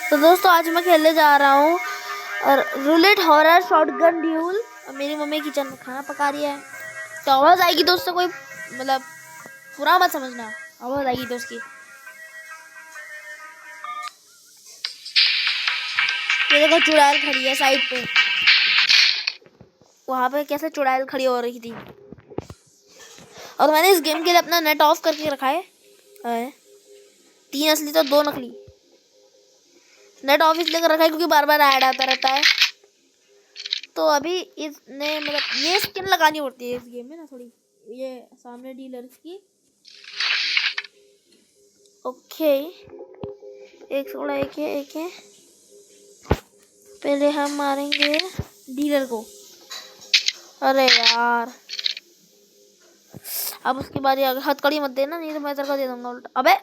तो दोस्तों आज मैं खेलने जा रहा हूँ और रूलेट हॉरर शॉटगन ड्यूल। मेरी मम्मी किचन में खाना पका रही है तो आवाज़ आएगी दोस्तों, कोई मतलब पूरा मत समझना, आवाज़ आएगी दोस्त की। ये देखो चुड़ैल खड़ी है साइड पे, वहाँ पे कैसे चुड़ैल खड़ी हो रही थी। और मैंने इस गेम के लिए अपना नेट ऑफ करके रखा है। 3 असली तो 2 नकली। नेट ऑफ इसलिए कर रखा है क्योंकि बार बार ऐड आता रहता है। तो अभी इसने मतलब ये स्किन लगानी पड़ती है इस गेम में ना थोड़ी, ये सामने डीलर्स की। ओके एक है। पहले हम मारेंगे डीलर को। अरे यार अब उसकी बारी आ गई। हथकड़ी मत देना नहीं तो मैं तेरे को दे दूंगा उल्टा। अबे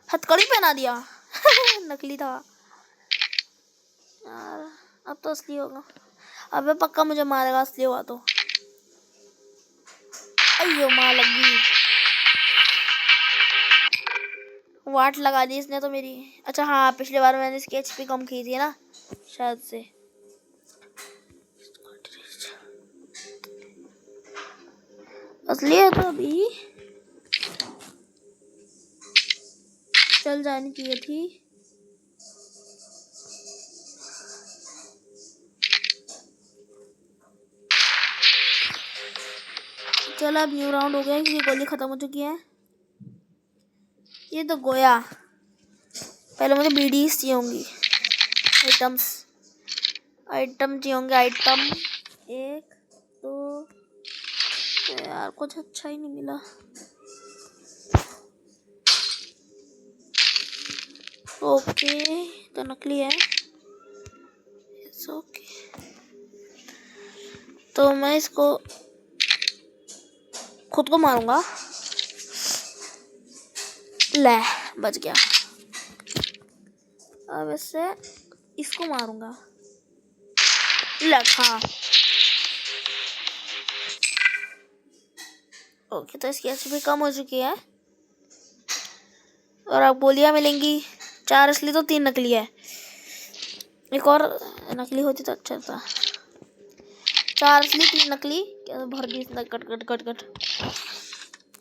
हथकड़ी पहना दिया नकली था यार। अब तो असली होगा। अबे पक्का मुझे मारेगा असली हुआ तो। अयो माँ लगी, वाट लगा दी इसने तो मेरी। अच्छा हाँ, पिछली बार मैंने इसकी एचपी कम की थी ना शायद से। असली है तो अभी चल जानी चाहिए थी। चल अब न्यू राउंड हो गया क्योंकि गोली खत्म हो चुकी है। ये तो गोया। पहले मुझे बीडीज चाहिए होंगी, आइटम चाहिए होंगे। आइटम 1 2 यार कुछ अच्छा ही नहीं मिला। ओके तो नकली है। ओके तो मैं इसको खुद को मारूंगा। ले बच गया। अब इससे इसको मारूंगा। लखा। ओके तो इसकी एचपी कम हो चुकी है और अब गोलियां मिलेंगी। 4 असली तो 3 नकली है। एक और नकली होती तो अच्छा था। 4 असली 3 नकली। क्या भर दी इसने कट कट कट कट।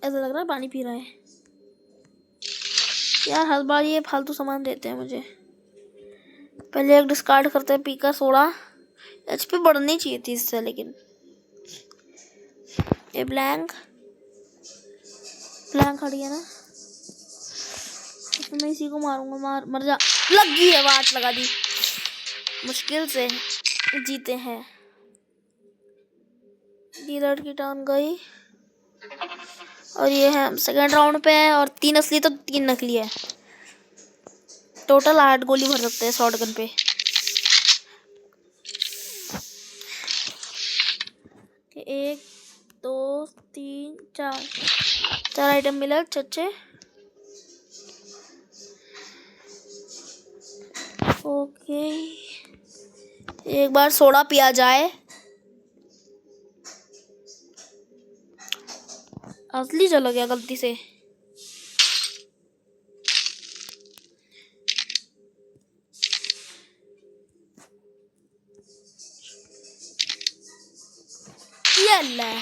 ऐसा लग रहा है पानी पी रहा है यार। हर बार ये फालतू सामान देते हैं मुझे। पहले एक डिस्कार्ड करते हैं पीका सोडा। एचपी बढ़नी चाहिए थी इससे, लेकिन ये ब्लैंक खड़ी है ना तो मैं इसी को मारूंगा। मर जा। लग गई है, वाट लगा दी। मुश्किल से जीते हैं। डीलर की टर्न गई और ये है सेकंड राउंड पे है और 3 असली तो 3 नकली है। टोटल 8 गोली भर सकते हैं शॉटगन पे। 1 2 3 4 आइटम मिले अच्छे। ओके एक बार सोडा पिया जाए। असली चला गया गलती से। यल्ला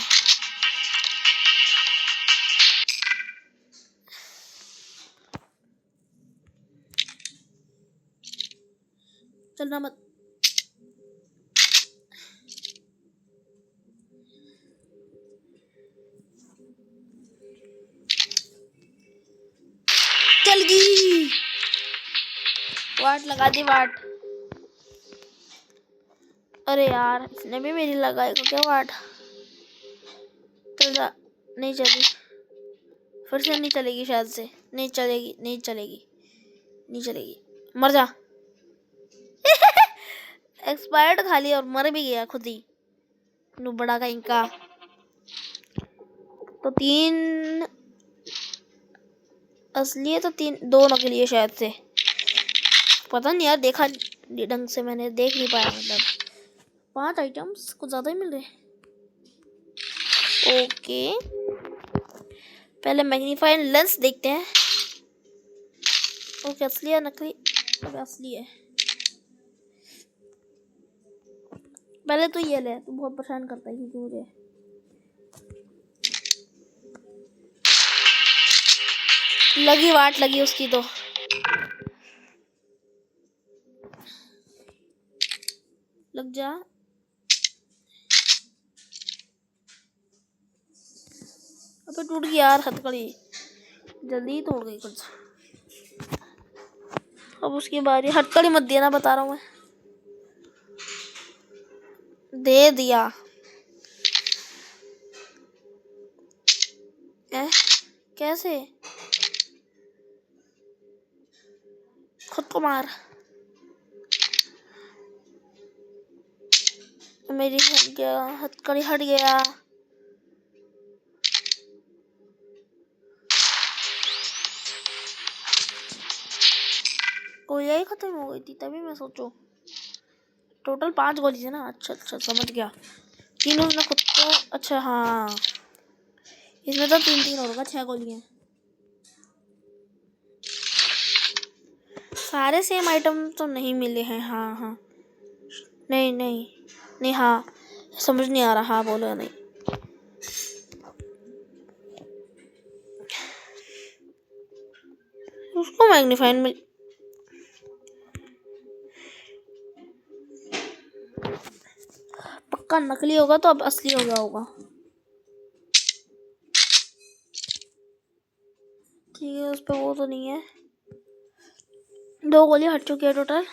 चलना मत। चल गई। वाट लगा दी वाट। अरे यार इसने भी मेरी लगाई को क्या वाट। चल जा। नहीं चली, फिर से नहीं चलेगी शायद से। नहीं चलेगी। मर जा। एक्सपायर्ड खाली और मर भी गया खुद ही। बड़ा का इनका तो 3 असली है तो 2 नकली है शायद से। पता नहीं यार, देखा ढंग से मैंने देख नहीं पाया। मतलब 5 आइटम्स कुछ ज्यादा ही मिल रहे। ओके पहले मैग्नीफाइंग लेंस देखते हैं। ओके असली है नकली? अबे असली है। पहले तो ये ले, तू बहुत परेशान करता है क्योंकि मुझे लगी वाट लगी उसकी तो। लग जा। अबे टूट गई यार हथकड़ी, जल्दी ही तोड़ गई कुछ। अब उसकी बारी। हथकड़ी मत देना बता रहा हूँ मैं। दे दिया। कैसे? खुद को मार। मेरी हट गया, हथकड़ी हट गया। गोलियां ही खत्म हो गई थी तभी मैं सोचू। टोटल 5 गोली थी ना। अच्छा अच्छा समझ गया। 3 उसने खुद को। अच्छा हाँ, इसमें तो 3-3 होगा। 6 गोलियां। सारे सेम आइटम तो नहीं मिले हैं। हाँ हाँ, नहीं नहीं नहीं, हाँ समझ नहीं आ रहा। हाँ बोलो नहीं। उसको मैग्नीफाइन में पक्का नकली होगा तो अब असली हो गया होगा। ठीक है, उस पर वो तो नहीं है। 2 गोली हट चुकी है टोटल।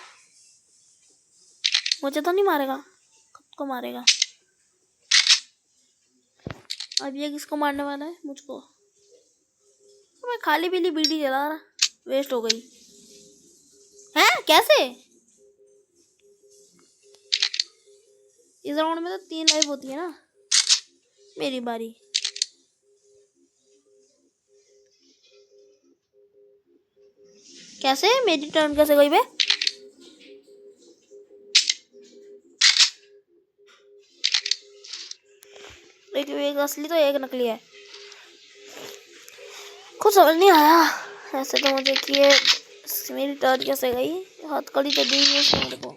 मुझे तो नहीं मारेगा, खुद को मारेगा। अब ये किसको मारने वाला है? मुझको। मैं खाली पीली बीड़ी जला रहा, वेस्ट हो गई। हैं कैसे? इस राउंड में तो 3 लाइफ होती है ना। मेरी बारी। कैसे मेरी टर्न कैसे गई बे? एक असली तो एक नकली है। कुछ समझ नहीं आया ऐसे तो मुझे कि ये मेरी टर्न कैसे गई। हथकड़ी तो दी है उसने मेरे को।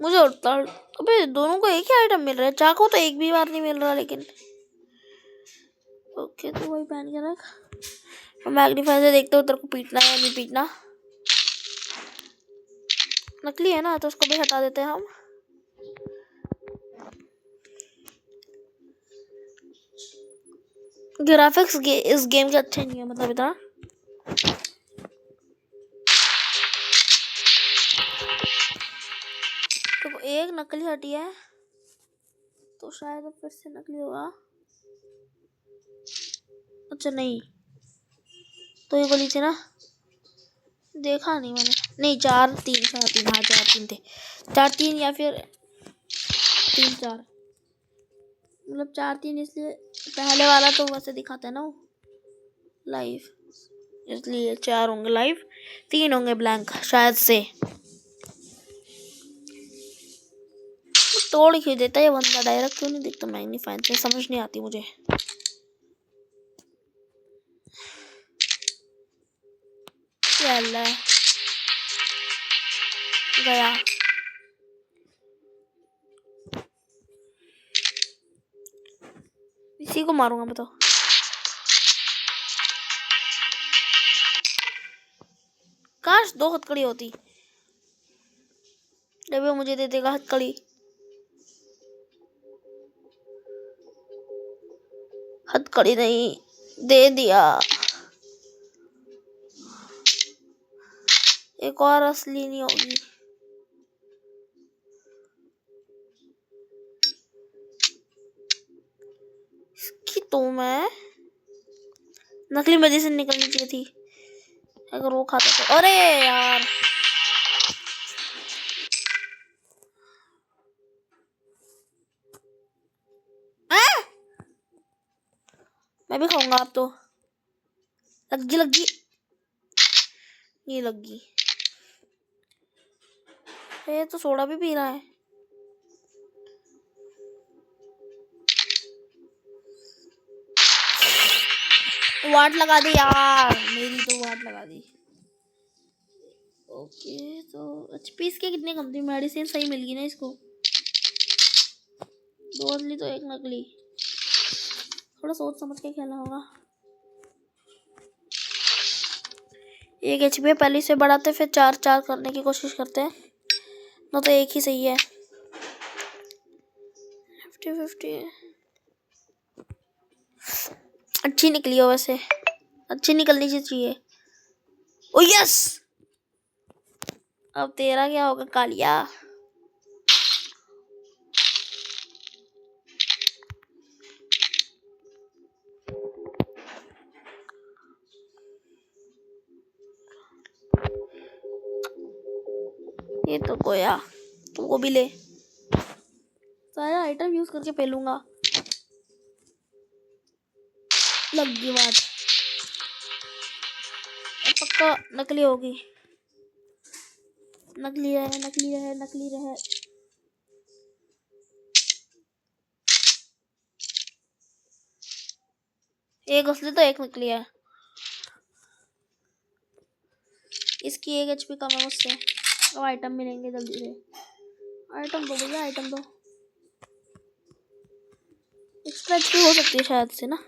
मुझे उड़ता। अबे दोनों को एक ही आइटम मिल रहा है। चाकू तो एक भी बार नहीं मिल रहा लेकिन। ओके तो वही पहन के रख। मैग्नीफायर से देखते हो तेरे को पीटना है या नहीं पीटना। नकली है ना तो उसको भी हटा देते हैं हम। ग्राफिक्स इस गेम के अच्छे नहीं है, मतलब इतना। तो एक नकली हटी है तो शायद फिर से नकली होगा। अच्छा नहीं, तो ये गोली थी ना। देखा नहीं मैंने। नहीं 4-3 4-3, हाँ 4-3 थे। 4-3 या फिर 3-4, मतलब 4-3 इसलिए पहले वाला तो वैसे दिखाता है ना लाइव, इसलिए 4 होंगे लाइव, 3 होंगे ब्लैंक शायद से। तोड़ क्यों देता है ये बंदा? डायरेक्ट क्यों नहीं दिखता मैग्नीफायर से? समझ नहीं आती मुझे। गया। इसी को मारूंगा बताओ। काश 2 हथकड़ी होती। जब मुझे दे देगा हथकड़ी। हथकड़ी नहीं, दे दिया। एक और असली नहीं होगी। इसकी तो मैं नकली मेडिसिन निकलनी चाहिए थी अगर वो खाता तो। अरे यार मैं भी खाऊंगा अब तो। लगी ये लगी। ये तो सोडा भी पी रहा है। वाट लगा दी यार, मेरी तो वाट लगा दी। ओके तो एचपी इसके कितने कम थी? मेडिसिन सही मिल गई ना इसको। 2 असली तो 1 नकली। थोड़ा सोच समझ के खेलना होगा। 1 एचपी पहले से बढ़ाते फिर 4 करने की कोशिश करते हैं, ना तो 1 ही सही है। 50-50 अच्छी निकली हो, वैसे अच्छी निकलनी चाहिए। ओ यस, अब तेरा क्या होगा कालिया। ये तो गोया, तुमको भी ले। सारा आइटम यूज करके पहलूंगा। लग गई बात, पक्का नकली होगी। नकली है, नकली है, नकली रहे। एक असली तो 1 नकली है। इसकी 1 एचपी कम है मुझसे। अब आइटम मिलेंगे जल्दी से। आइटम दो भैया, आइटम दो। एक्स्ट्रा एचपी हो सकती है शायद से ना।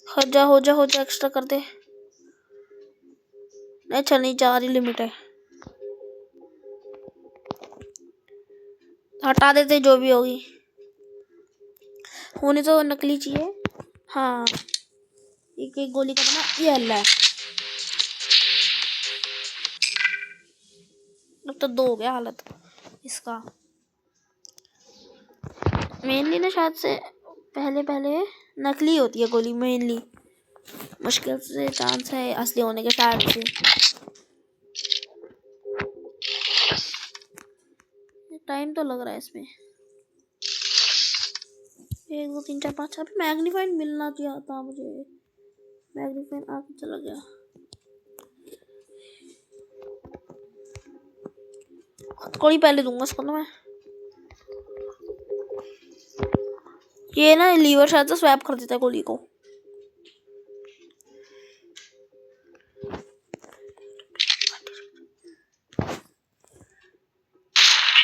हो जा एक्स्ट्रा कर दे। नहीं चल, नहीं 4 ही लिमिट है। हटा देते जो भी होगी, होनी तो नकली चाहिए। हाँ, एक गोली का बना ये हल्ला है। अब तो 2 हो गया हालत इसका। मेनली ना शायद से पहले नकली होती है गोली मेनली। मुश्किल से चांस है असली होने के शायद से। टाइम तो लग रहा है इसमें। 1 2 3 4 5 अभी मैग्नीफाइड मिलना चाहिए था मुझे। मैग्नीफाइड आके चला गया। हथकड़ी पहले दूंगा इसको ना मैं। ये ना लीवर शायद से स्वैप कर देता है गोली को।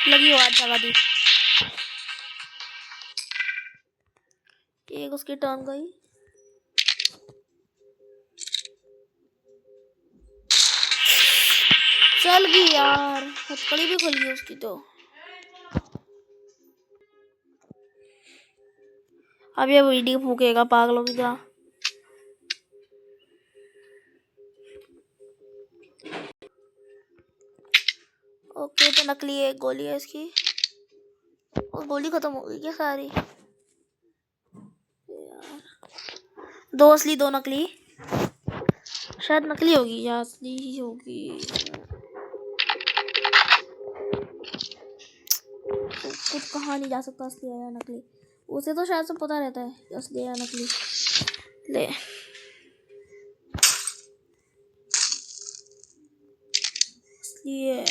लगी आवाज जगा दी। एक उसकी टर्न गई। चल गई यार, हथकड़ी भी खुल गई उसकी तो। अब ये वीडियो फूकेगा पागलों की तरह। ओके तो नकली एक गोली है इसकी। और गोली खत्म हो गई क्या सारी यार? 2 असली 2 नकली। शायद नकली होगी या असली ही होगी। कुछ कहा नहीं जा सकता असली है या नकली। उसे तो शायद से पता रहता है असली है या नकली। ले असली है।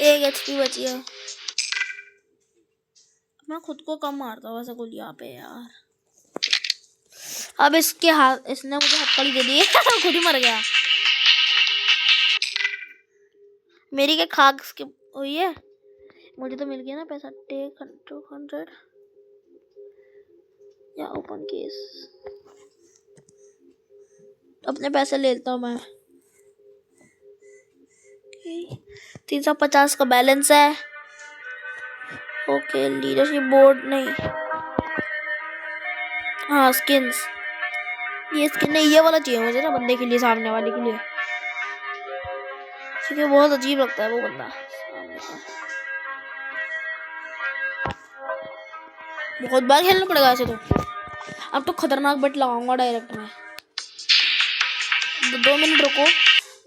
एक एचपी बची है। मैं खुद को कम मारता हूँ वैसे गोली यहाँ पे यार। अब इसके हाथ, इसने मुझे हथकड़ी दे दी है। खुद ही मर गया। मेरी क्या खाक उसकी हुई है? मुझे तो मिल गया ना पैसा। टेक 200 या ओपन केस। अपने पैसे ले लेता हूँ मैं। 350 का बैलेंस है। ओके लीडरशिप बोर्ड नहीं, हाँ स्किन्स। ये स्किन नहीं, ये वाला चाहिए मुझे ना बंदे के लिए, सामने वाले के लिए, क्योंकि बहुत अजीब लगता है वो बंदा सामने का। बहुत बार खेलना पड़ेगा ऐसे तो। अब तो खतरनाक बट लगाऊंगा डायरेक्ट में। 2 मिनट रुको।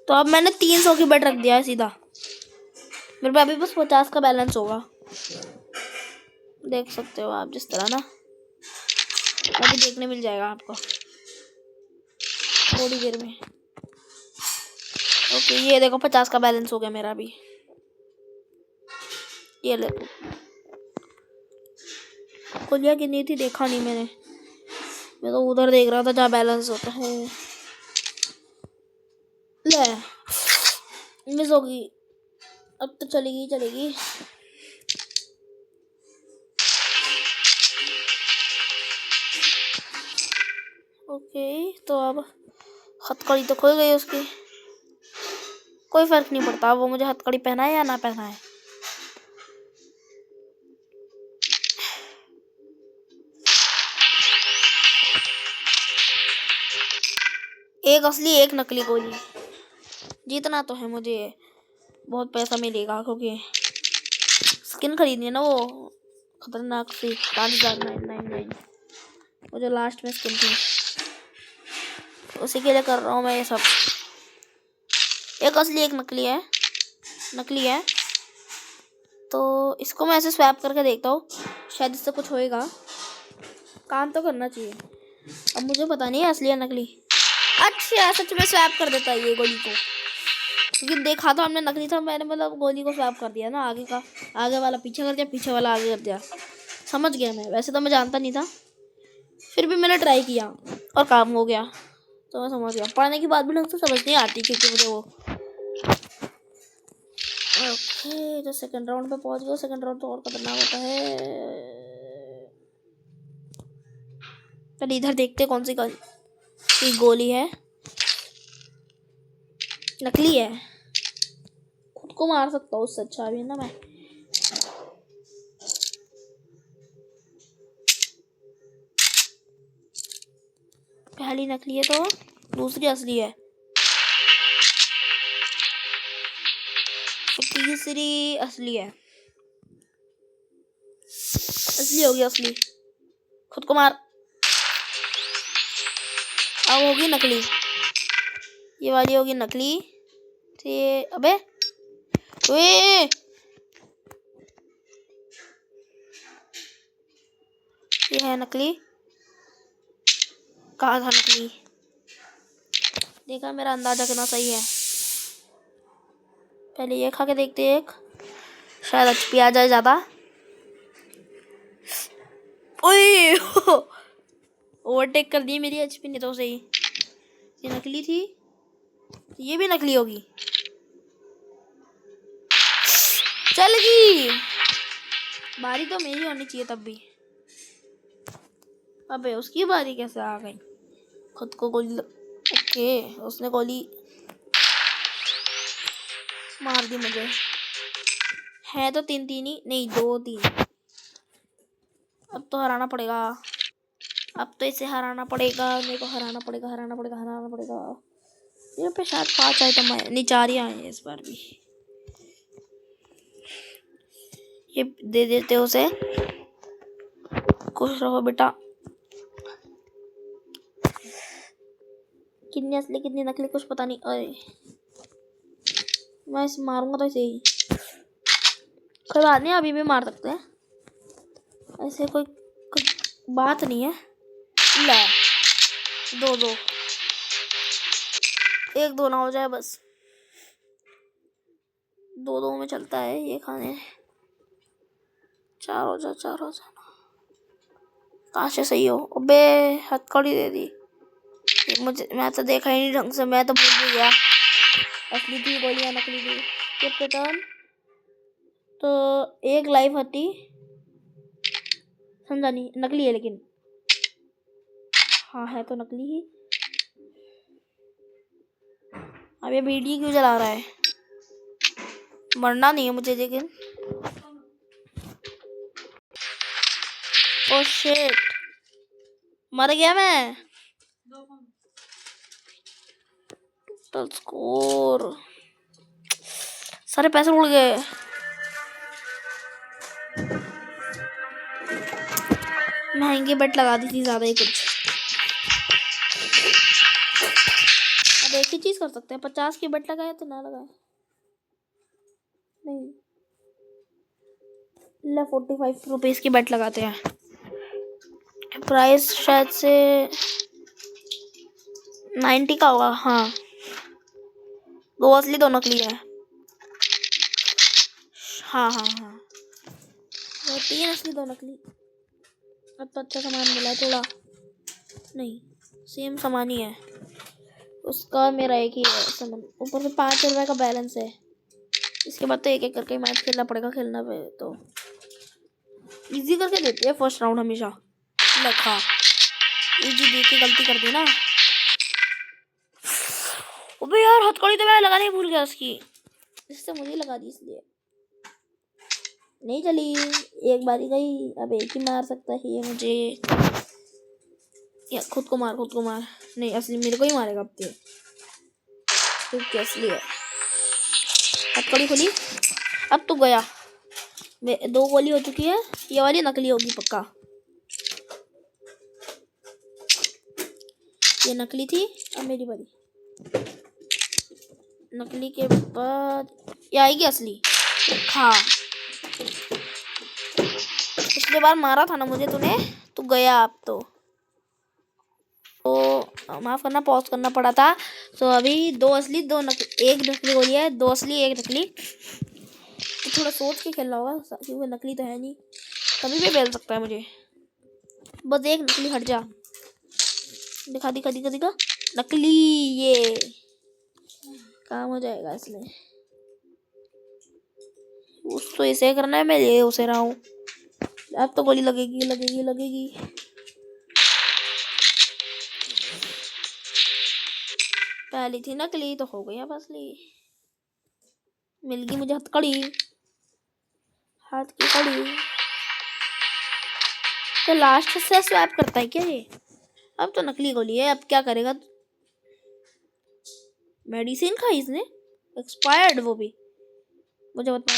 तो अब मैंने 300 की बेट रख दिया है सीधा। मेरे पे अभी बस 50 का बैलेंस होगा। देख सकते हो आप जिस तरह ना, अभी देखने मिल जाएगा आपको थोड़ी देर में। ओके ये देखो 50 का बैलेंस हो गया मेरा भी। ये ले खोलिया कितनी थी देखा नहीं मैंने, मैं तो उधर देख रहा था जहाँ बैलेंस होता है। ले मिस होगी, अब तो चलेगी चलेगी। ओके तो अब हथकड़ी तो खुल गई उसकी, कोई फर्क नहीं पड़ता वो मुझे हथकड़ी पहनाए या ना पहनाए। एक असली एक नकली गोली, जीतना तो है मुझे, बहुत पैसा मिलेगा क्योंकि स्किन खरीदनी है ना वो खतरनाक सी 5999, वो जो लास्ट में स्किन थी, उसी के लिए कर रहा हूँ मैं ये सब। एक असली एक नकली है, नकली है तो इसको मैं ऐसे स्वैप करके देखता हूँ, शायद इससे कुछ होएगा, काम तो करना चाहिए। अब मुझे पता नहीं है असली या नकली। अच्छा सच में स्वैप कर देता है ये गोली को, क्योंकि देखा तो हमने नकली था, मैंने मतलब गोली को स्वैप कर दिया ना, आगे का आगे वाला पीछे कर दिया, पीछे वाला आगे कर दिया। समझ गया मैं, वैसे तो मैं जानता नहीं था, फिर भी मैंने ट्राई किया और काम हो गया, तो मैं समझ गया। पढ़ने की बात भी ढंग से समझ नहीं आती क्योंकि मुझे वो। ओके तो सेकंड राउंड पे पहुंच गया, सेकंड राउंड तो और खतरनाक होता है। चल इधर देखते कौन सी गोली है, नकली है, खुद को मार सकता हूँ उससे अच्छा भी ना मैं। पहली नकली है तो दूसरी असली है, तो तीसरी असली है, असली होगी असली, खुद को मार। अब होगी नकली, ये वाली होगी नकली, तो ये अबे ओए ये है नकली, कहा था नकली, देखा मेरा अंदाजा कितना सही है। पहले ये खा के देखते हैं, एक शायद एचपी आ जाए ज्यादा। ओए ओवरटेक कर दी मेरी एचपी ने तो सही। ये नकली थी, ये भी नकली होगी, चल गई। बारी तो मेरी होनी चाहिए तब भी, अबे उसकी बारी कैसे आ गई, खुद को गोली ओके उसने गोली मार दी मुझे। है तो 3-3 ही, नहीं 2-3। अब तो हराना पड़ेगा, अब तो इसे हराना पड़ेगा, मेरे को हराना पड़ेगा, हराना पड़ेगा, हराना पड़ेगा। मेरे पे शायद 5 आइटम आए, नहीं 4 ही आए हैं इस बार भी। ये दे देते उसे, खुश रहो बेटा। कितनी असली कितनी नकली कुछ पता नहीं। अरे मैं इसे मारूंगा तो इसे ही, कोई बात नहीं अभी भी मार सकते हैं, ऐसे कोई बात नहीं है। ले 2-2, 1-2 ना हो जाए बस, 2-2 में चलता है ये खाने। 4 हो जा, 4 हो जा, काश सही हो। अबे हथकड़ी दे दी मुझे, मैं तो देखा ही नहीं ढंग से, मैं तो भूल भी गया असली थी गोलियां नकली थी। ये पैटर्न तो एक लाइफ हटी, समझा नहीं, नकली है लेकिन, हाँ है तो नकली ही। अब ये बीडी क्यों जला रहा है, मरना नहीं है मुझे लेकिन। ओ शिट मर गया मैं। टोटल स्कोर, सारे पैसे उड़ गए। महंगी बेट लगा दी थी ज्यादा ही कुछ। अब एक ही चीज कर सकते हैं, 50 की बेट लगाए तो ना लगाए, नहीं ले 45 रुपीज़ की बेट लगाते हैं। प्राइस शायद से 90 का होगा। हाँ, 2 असली 2 नकली है। हाँ हाँ हाँ, 3 असली 2 नकली। अब तो अच्छा सामान मिला है थोड़ा। नहीं, सेम सामान ही है उसका, मेरा एक ही है सामान। ऊपर से 5 रुपए का बैलेंस है। इसके बाद तो एक एक करके मैच खेलना पड़ेगा। खेलना पे तो इजी करके देती है फर्स्ट राउंड हमेशा। लखा इजी देख के गलती कर दी ना। अबे यार, हथकड़ी तो मैं लगाने ही भूल गया उसकी। इससे मुझे लगा दी, इसलिए नहीं चली। एक बारी गई, अब एक ही मार सकता है ये मुझे। या खुद को मार, खुद को मार। नहीं, असली मेरे को ही मारेगा अब तो असली है। हथकड़ी खुली, अब तो गया। 2 गोली हो चुकी है। ये वाली नकली होगी पक्का। ये नकली थी, अब मेरी बारी। नकली के बाद ये आएगी असली। हाँ, पिछली बार मारा था ना मुझे तूने, तू गया अब तो माफ करना, पॉज करना पड़ा था। तो अभी 2 असली 2 नकली, 1 नकली गोली है। 2 असली 1 नकली। तो थोड़ा सोच के खेलना होगा क्योंकि नकली तो है नहीं, कभी भी बेल सकता है मुझे। बस 1 नकली, हट जा। दिखा दिखा दिखा दिखा, नकली। ये काम हो जाएगा इसमें। उसको इसे करना है, मैं ये उसे रहा हूँ। अब तो गोली लगेगी लगेगी लगेगी। पहली थी नकली तो हो गई अब असली। मिल गई मुझे हथकड़ी, हाथ की कड़ी। तो लास्ट से स्वैप करता है क्या ये? अब तो नकली गोली है, अब क्या करेगा? मेडिसिन खाई इसने, एक्सपायर्ड वो भी। मुझे बता,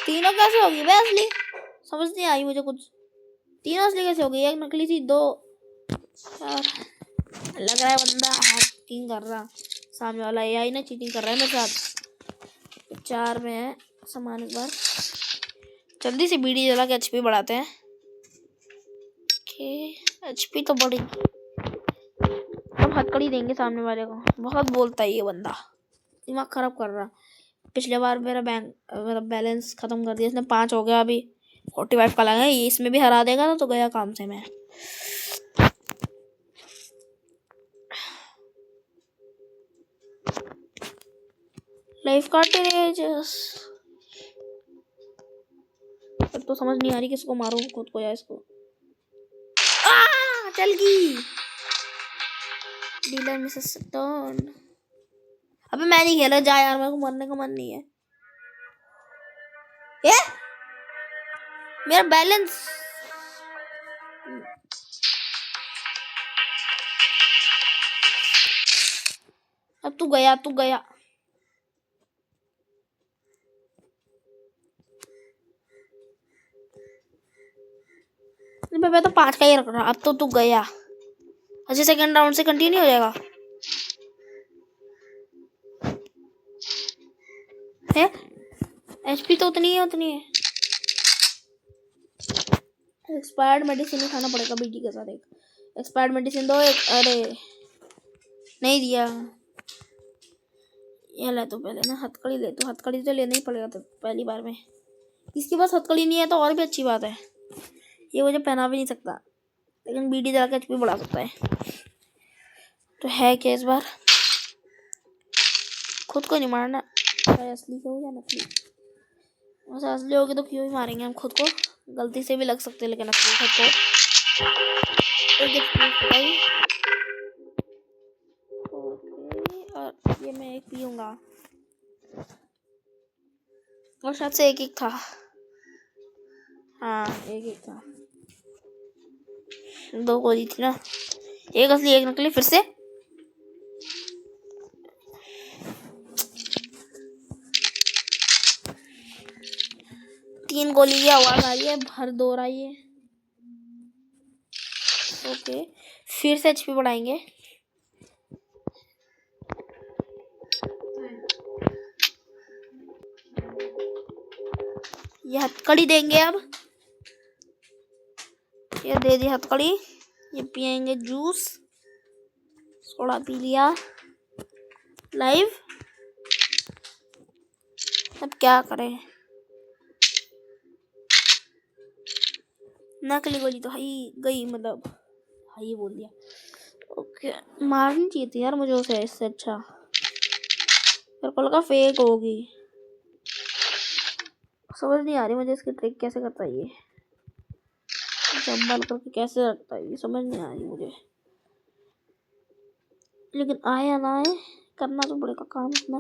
तीनों कैसे होगी बे असली? समझ नहीं आई मुझे कुछ। तीनों असली कैसे हो गई? 1 नकली थी, 2 यार। लग रहा है बंदा हैकिंग कर रहा, सामने वाला एआई ना चीटिंग कर रहा है मेरे साथ। 4 में है सामान। इस बार जल्दी से बीडी जला के एचपी बढ़ाते हैं। एचपी तो बढ़ेगी। अब हथकड़ी देंगे सामने वाले को। बहुत बोलता है ये बंदा, दिमाग खराब कर रहा। पिछले बार मेरा बैलेंस खत्म कर दिया इसने। 5 हो गया, अभी 45 का लगा है। ये इसमें भी हरा देगा तो गया काम से मैं। लाइफ कार्टेज तो समझ नहीं आ रही किसको मारूं, खुद को या इसको। चल गई डीलर मिसेस टर्न। अबे मैं नहीं खेला, जा यार, मेरे को मरने का मन नहीं है। ये मेरा बैलेंस। अब तू गया, तू गया। मैं तो 5 का ही रख रहा। अब तो तू गया। अच्छा, सेकंड राउंड से कंटिन्यू हो जाएगा। है एचपी तो उतनी है, उतनी है। एक्सपायर्ड मेडिसिन खाना पड़ेगा बीडी के साथ। एक एक्सपायर्ड मेडिसिन दो। एक अरे नहीं दिया। ये ले तो पहले ना हथकड़ी ले। तो हथकड़ी तो लेना ही पड़ेगा तो पहली बार में। इसके पास हथकड़ी नहीं है तो और भी अच्छी बात है, ये मुझे पहना भी नहीं सकता, लेकिन बीडी जला के एचपी बढ़ा सकता है। तो है क्या इस बार? खुद को नहीं मारना, चाहे असली हो या नकली। वैसे असली होगी तो क्यों ही मारेंगे हम खुद को? गलती से भी लग सकते हैं, लेकिन असली खुद को। और ये मैं एक पीऊंगा। और शायद से एक था। हाँ, एक था। 2 गोली थी ना, 1 असली 1 नकली। फिर से तीन गोली की आवाज आ रही है, भर दो रही है। ओके, फिर से एचपी बढ़ाएंगे। ये हथकड़ी देंगे अब। ये दे दी हथकड़ी। ये पियेंगे जूस। सोडा पी लिया लाइव। अब क्या करें? नकली गोली तो हाई गई, मतलब हाई बोल दिया। ओके, मारनी चाहिए थी यार मुझे उसे, इससे अच्छा। मेरे को लगा फेक होगी। समझ नहीं आ रही मुझे इसकी ट्रिक कैसे करता है ये, जंबल करके कैसे रखता है ये, समझ नहीं आ रही मुझे। लेकिन आए या ना आए, करना तो पड़ेगा काम अपना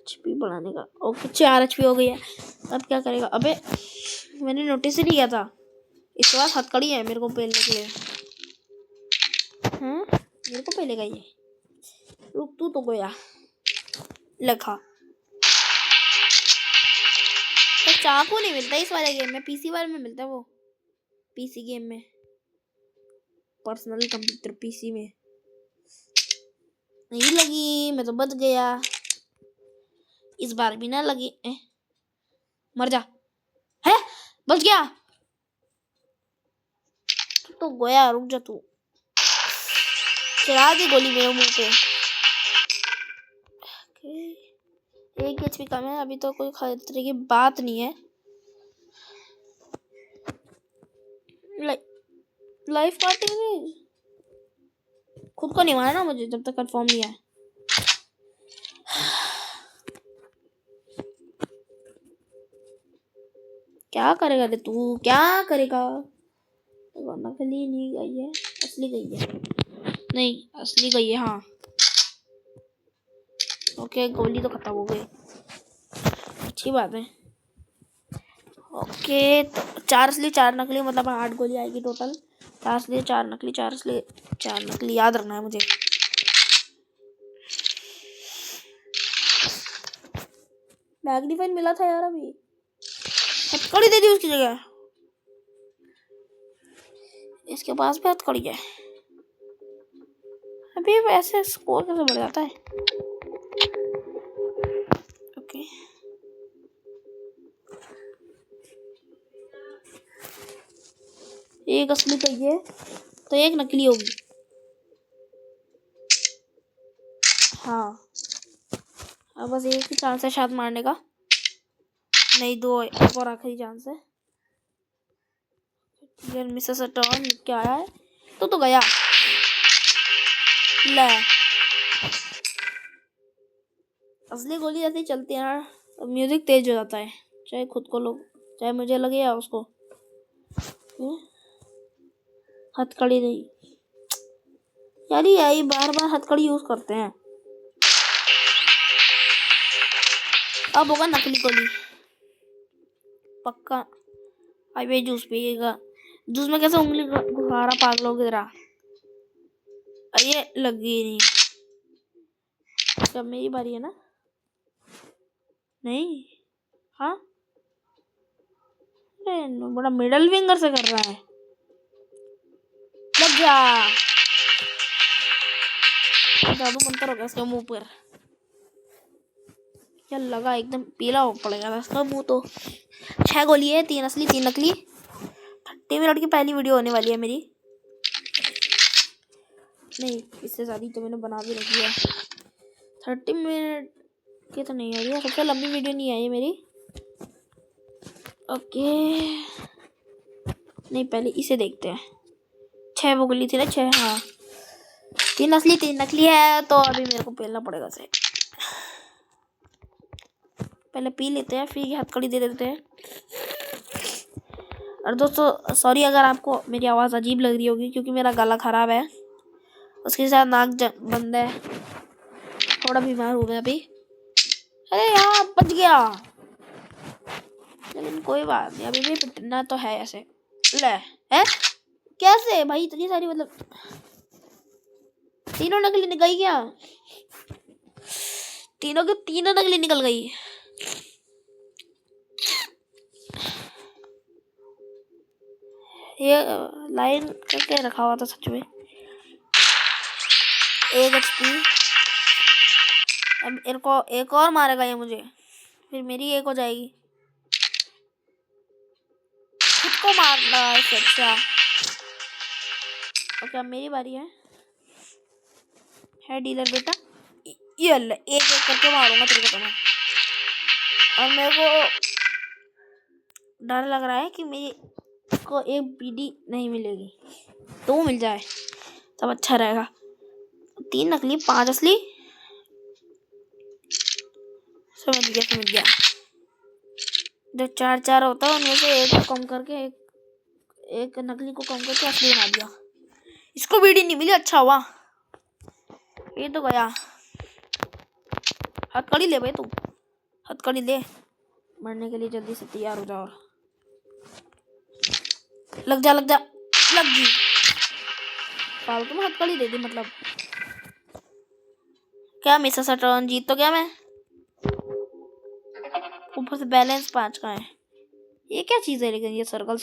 HP बढ़ाने का। ओके 4 HP हो गई है। अब क्या करेगा? अबे मैंने नोटिस ही नहीं किया था। इसके बाद हथकड़ी है मेरे को पेलने के लिए। हाँ मेरे को पेलेगा ये। रुक तू तो गया लखा। तो चाकू नहीं मिलता इस वाले गेम में, PC वाले में मिलता है वो। PC गेम में, पर्सनल कंप्यूटर PC में। नहीं लगी, मैं तो बच गया। इस बार भी ना लगी। मर जा। है बच गया। तू तो गया, रुक जा तू। चला दी गोली मेरे मुंह पे। एक HP कम है, अभी तो कोई खतरे की बात नहीं है। लाइफ काटेंगे। खुद को नहीं मारना मुझे जब तक कंफर्म नहीं है। क्या करेगा रे तू, क्या करेगा? नकली नहीं गई है, असली गई है। नहीं असली गई है, हाँ। ओके गोली तो खत्म हो गई, अच्छी बात है। ओके तो 4 असली 4 नकली, मतलब 8 गोली आएगी टोटल। 4 असली 4 नकली, 4 असली 4 नकली, याद रखना है मुझे। मैग्नीफाइन मिला था यार अभी, हथकड़ी दे दी उसकी जगह। इसके पास भी हथकड़ी है। अभी वैसे स्कोर कैसे बढ़ जाता है? ओके एक असली गई है तो एक नकली होगी। हाँ अब बस एक ही चांस है शायद मारने का। नहीं, 2 एक और आखिरी चांस है। यार मिसेस टर्न क्या आया है? तो गया ले। असली गोली ऐसे ही चलती है यार, तो म्यूजिक तेज हो जाता है, चाहे खुद को लोग, चाहे मुझे लगे या उसको। हथकड़ी नहीं यार, यही बार बार हथकड़ी यूज करते हैं। अब होगा नकली गोली पक्का। अब ये जूस पिएगा। जूस में कैसे उंगली घुसारा पागलों की तरह। ये लगी नहीं। अब मेरी बारी है ना? नहीं, हाँ अरे बड़ा मिडल फिंगर से कर रहा है। लग जा। जादू मंत्र हो गया इसके मुंह पर। क्या लगा, एकदम पीला हो पड़ेगा इसका मुंह तो। 6 गोली है, 3 असली 3 नकली। 30 मिनट की पहली वीडियो होने वाली है मेरी। नहीं इससे ज्यादा तो मैंने बना भी रखी है। 30 मिनट की तो नहीं हो रही है, सबसे लंबी वीडियो नहीं आई मेरी। ओके नहीं पहले इसे देखते हैं। 6 वो गोली थी ना, 6 हाँ। 3 असली 3 नकली है, तो अभी मेरे को पेलना पड़ेगा से। पहले पी लेते हैं फिर हथकड़ी दे देते हैं। और दोस्तों सॉरी अगर आपको मेरी आवाज़ अजीब लग रही होगी, क्योंकि मेरा गला ख़राब है, उसके साथ नाक बंद है, थोड़ा बीमार हो गया अभी। अरे यार बच गया, लेकिन कोई बात नहीं, अभी भी पिटना तो है ऐसे। ले है कैसे भाई, इतनी सारी, मतलब तीनों नकली निकल गई क्या? तीनों के तीनों नकली निकल गई। ये लाइन करके रखा हुआ था सच में। 1 HP। अब एक और मारेगा ये मुझे, फिर मेरी 1 हो जाएगी। इसको मारना है। अच्छा ओके अब मेरी बारी है डीलर बेटा। ये अल्लाह एक एक करके मारूंगा तेरे को तो मैं। और मेरे को डर लग रहा है कि मेरे को एक बीडी नहीं मिलेगी, तो मिल जाए तब अच्छा रहेगा। 3 नकली 5 असली। समझ गया। जो 4 होता है उनमें से एक को कम करके एक नकली को कम करके असली बना दिया। इसको बीडी नहीं मिली, अच्छा हुआ। ये तो गया। हथकड़ी ले भाई तू, हथकड़ी ले। मरने के लिए जल्दी से तैयार हो जाओ। लग जा लग गई। फालतू में हथकड़ी दे दी मतलब। क्या मिसा सा टर्न जीत तो गया मैं। ऊपर से बैलेंस 5 का है। ये क्या चीज है लेकिन ये सर्कल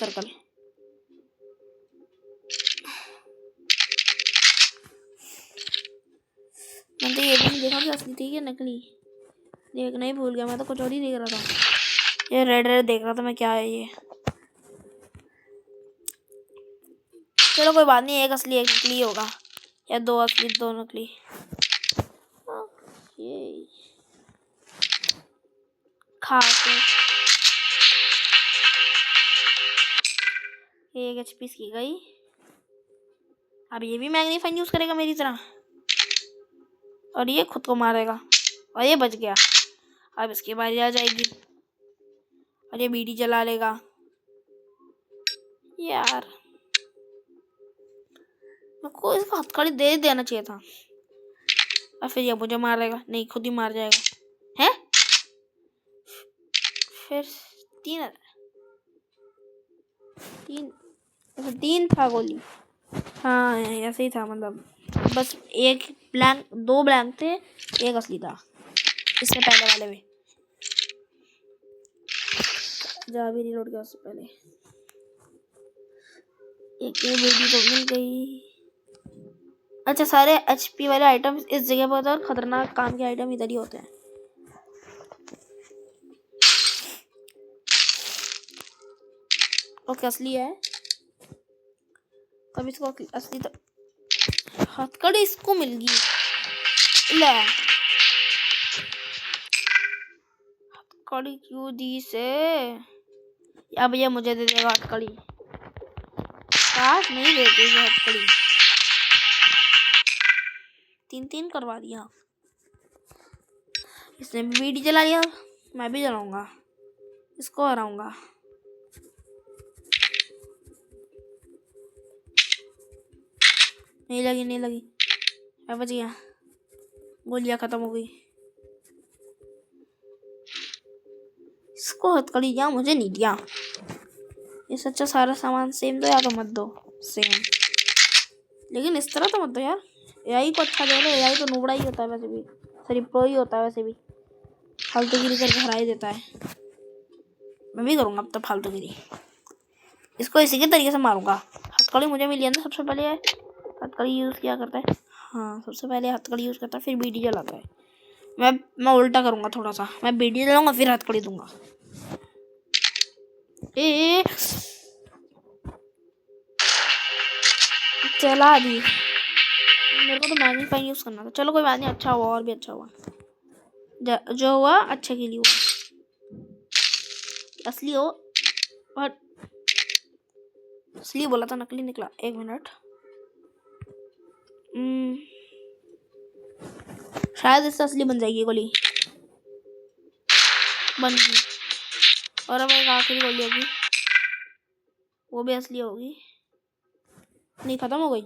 मैंने तो ये भी नहीं देखा कि असली थी या नकली। देखना ही भूल गया, मैं तो कुछ और ही देख रहा था। ये रेड देख रहा था मैं, क्या है ये। चलो कोई बात नहीं, एक असली एक नकली होगा, या 2 असली 2 नकली। ये खाते एक एचपी की गई। अब ये भी मैग्नीफाइंग यूज करेगा मेरी तरह, और ये खुद को मारेगा, और ये बच गया। अब इसकी बारी आ जाएगी, और ये बीडी जला लेगा। यार मेरे को इसको हथकड़ी दे देना चाहिए था, और फिर ये मुझे मारेगा। नहीं, खुद ही मार जाएगा। है फिर 3 था गोली। हाँ ऐसे ही था, मतलब बस एक ब्लैंक 2 ब्लैंक थे, एक असली था इससे पहले वाले में। जा भी रिलोड किया उससे पहले। एक ये बेबी तो मिल गई। अच्छा सारे एचपी वाले आइटम इस जगह पर होते हैं, और खतरनाक काम के आइटम इधर ही होते हैं। ओके असली है, तब इसको असली तो हथकड़ी इसको मिल गई। ले हथकड़ी क्यों दी से। अब ये मुझे दे देगा हथकड़ी। काश नहीं देती ये हथकड़ी। 3 करवा दिया इसने। बीडी जला लिया, मैं भी जलाऊंगा, इसको हराऊंगा। नहीं लगी मैं बच गया। गोलियां खत्म हो गई। इसको हथकड़ी दिया, मुझे नहीं दिया। ये सच्चा सारा सामान सेम दो, या तो मत दो सेम, लेकिन इस तरह तो मत दो यार। एआई को अच्छा दे रहे। एआई तो नुबड़ा ही होता है वैसे भी, सॉरी प्रो ही होता है वैसे भी। फालतूगिरी करके हरा ही देता है। मैं भी करूँगा अब तो फालतूगिरी। इसको इसी के तरीके से मारूंगा। हथकड़ी मुझे मिली है ना, सबसे पहले हथकड़ी यूज़ किया करता है। हाँ सबसे पहले हथकड़ी यूज़ करता है, फिर बीडी जलाता है। मैं उल्टा करूँगा थोड़ा सा। मैं बीडी जलाऊंगा फिर हथकड़ी दूंगा। चला दी। मेरे को तो मैग्नीफाइंग यूज़ करना था। चलो कोई बात नहीं, अच्छा हुआ, और भी अच्छा हुआ। जो हुआ अच्छे के लिए हुआ। असली हो, और असली बोला था नकली निकला। 1 मिनट। शायद इससे असली बन जाएगी गोली। बन गई। और अब एक आखिरी गोली होगी, वो भी असली होगी। नहीं खत्म हो गई।